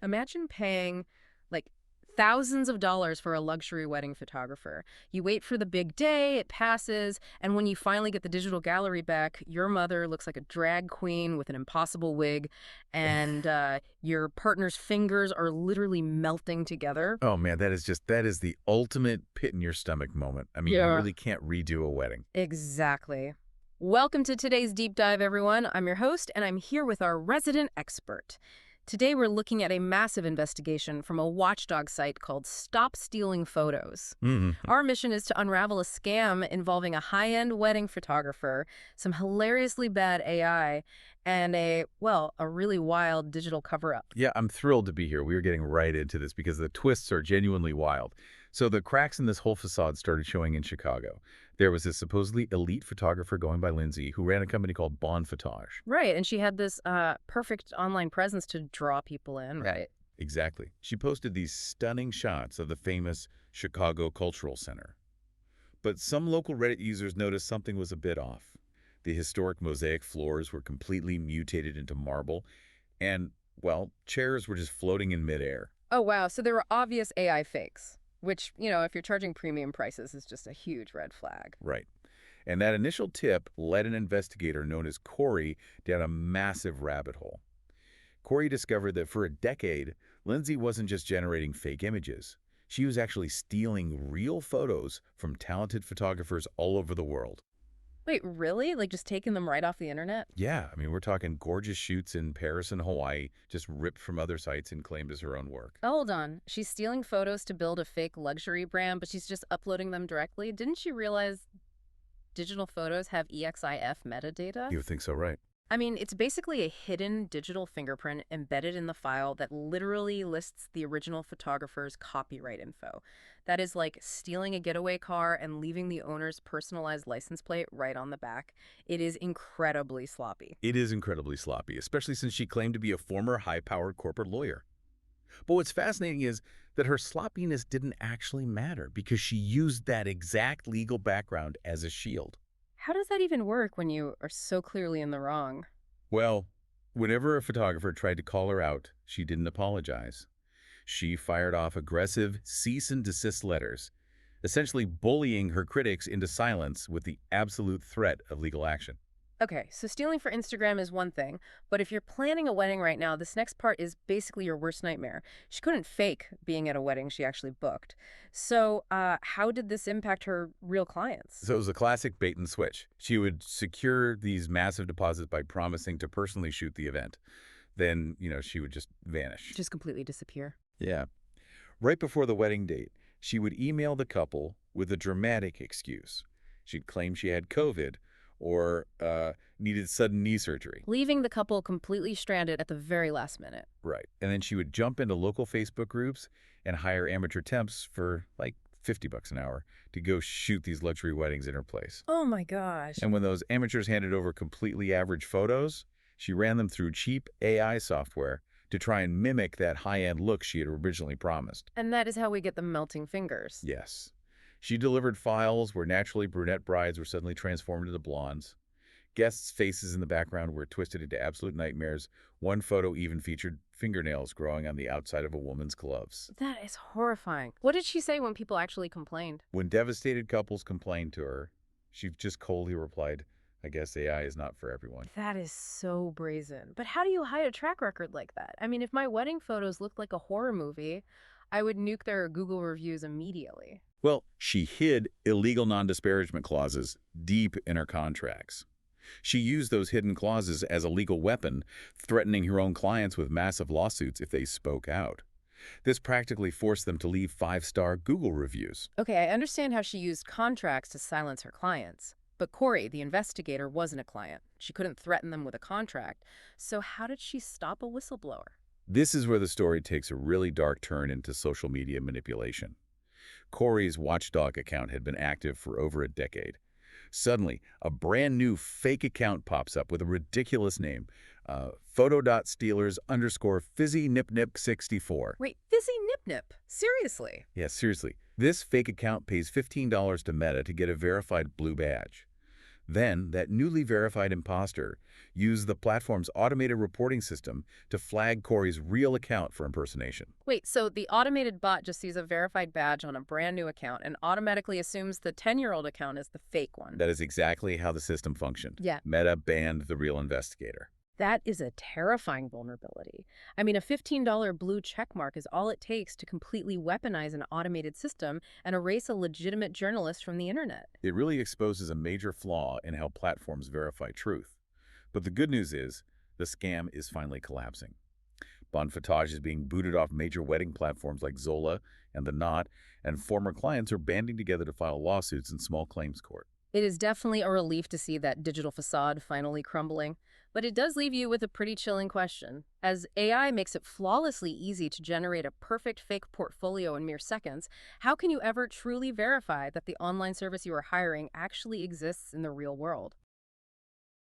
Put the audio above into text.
Imagine paying like thousands of dollars for a luxury wedding photographer. You wait for the big day, it passes, and when you finally get the digital gallery back, your mother looks like a drag queen with an impossible wig, and your partner's fingers are literally melting together. Oh man, that is the ultimate pit in your stomach moment. I mean, you Yeah. really can't redo a wedding. Exactly. Welcome to today's deep dive, everyone. I'm your host, and I'm here with our resident expert. Today, we're looking at a massive investigation from a watchdog site called Stop Stealing Photos. Hmm. Our mission is to unravel a scam involving a high-end wedding photographer, some hilariously bad AI, and a really wild digital cover-up. Yeah, I'm thrilled to be here. We are getting right into this because the twists are genuinely wild. So the cracks in this whole facade started showing in Chicago. There was this supposedly elite photographer going by Lindsay who ran a company called Bon Photage. Right, and she had this perfect online presence to draw people in, right? Exactly. She posted these stunning shots of the famous Chicago Cultural Center. But some local Reddit users noticed something was a bit off. The historic mosaic floors were completely mutated into marble, and, well, chairs were just floating in midair. Oh, wow. So there were obvious AI fakes, which, if you're charging premium prices, is just a huge red flag. Right. And that initial tip led an investigator known as Corey down a massive rabbit hole. Corey discovered that for a decade, Lindsay wasn't just generating fake images. She was actually stealing real photos from talented photographers all over the world. Wait, really? Like just taking them right off the internet? Yeah, I mean, we're talking gorgeous shoots in Paris and Hawaii, just ripped from other sites and claimed as her own work. Hold on. She's stealing photos to build a fake luxury brand, but she's just uploading them directly. Didn't she realize digital photos have EXIF metadata? You would think so, right? I mean, it's basically a hidden digital fingerprint embedded in the file that literally lists the original photographer's copyright info. That is like stealing a getaway car and leaving the owner's personalized license plate right on the back. It is incredibly sloppy. It is incredibly sloppy, especially since she claimed to be a former high-powered corporate lawyer. But what's fascinating is that her sloppiness didn't actually matter because she used that exact legal background as a shield. How does that even work when you are so clearly in the wrong? Well, whenever a photographer tried to call her out, she didn't apologize. She fired off aggressive cease and desist letters, essentially bullying her critics into silence with the absolute threat of legal action. Okay, so stealing for Instagram is one thing, but if you're planning a wedding right now, this next part is basically your worst nightmare. She couldn't fake being at a wedding she actually booked. So, how did this impact her real clients? So it was a classic bait and switch. She would secure these massive deposits by promising to personally shoot the event. Then, she would just vanish. Just completely disappear. Yeah. Right before the wedding date, she would email the couple with a dramatic excuse. She'd claim she had COVID or needed sudden knee surgery. Leaving the couple completely stranded at the very last minute. Right. And then she would jump into local Facebook groups and hire amateur temps for like $50 an hour to go shoot these luxury weddings in her place. Oh my gosh. And when those amateurs handed over completely average photos, she ran them through cheap AI software to try and mimic that high-end look she had originally promised. And that is how we get the melting fingers. Yes. She delivered files where naturally brunette brides were suddenly transformed into blondes. Guests' faces in the background were twisted into absolute nightmares. One photo even featured fingernails growing on the outside of a woman's gloves. That is horrifying. What did she say when people actually complained? When devastated couples complained to her, she just coldly replied, "I guess AI is not for everyone." That is so brazen. But how do you hide a track record like that? I mean, if my wedding photos looked like a horror movie, I would nuke their Google reviews immediately. Well, she hid illegal non-disparagement clauses deep in her contracts. She used those hidden clauses as a legal weapon, threatening her own clients with massive lawsuits if they spoke out. This practically forced them to leave 5-star Google reviews. Okay, I understand how she used contracts to silence her clients. But Corey, the investigator, wasn't a client. She couldn't threaten them with a contract. So how did she stop a whistleblower? This is where the story takes a really dark turn into social media manipulation. Corey's watchdog account had been active for over a decade. Suddenly, a brand new fake account pops up with a ridiculous name, photo.stealers_fizzy-nip-nip-64. Wait, Fizzy Nip Nip? Seriously? Yeah, seriously. This fake account pays $15 to Meta to get a verified blue badge. Then, that newly verified imposter used the platform's automated reporting system to flag Corey's real account for impersonation. Wait, so the automated bot just sees a verified badge on a brand new account and automatically assumes the 10-year-old account is the fake one. That is exactly how the system functioned. Yeah. Meta banned the real investigator. That is a terrifying vulnerability. I mean, a $15 blue check mark is all it takes to completely weaponize an automated system and erase a legitimate journalist from the internet. It really exposes a major flaw in how platforms verify truth. But the good news is, the scam is finally collapsing. Bon Footage is being booted off major wedding platforms like Zola and The Knot, and former clients are banding together to file lawsuits in small claims court. It is definitely a relief to see that digital facade finally crumbling, but it does leave you with a pretty chilling question. As AI makes it flawlessly easy to generate a perfect fake portfolio in mere seconds, how can you ever truly verify that the online service you are hiring actually exists in the real world?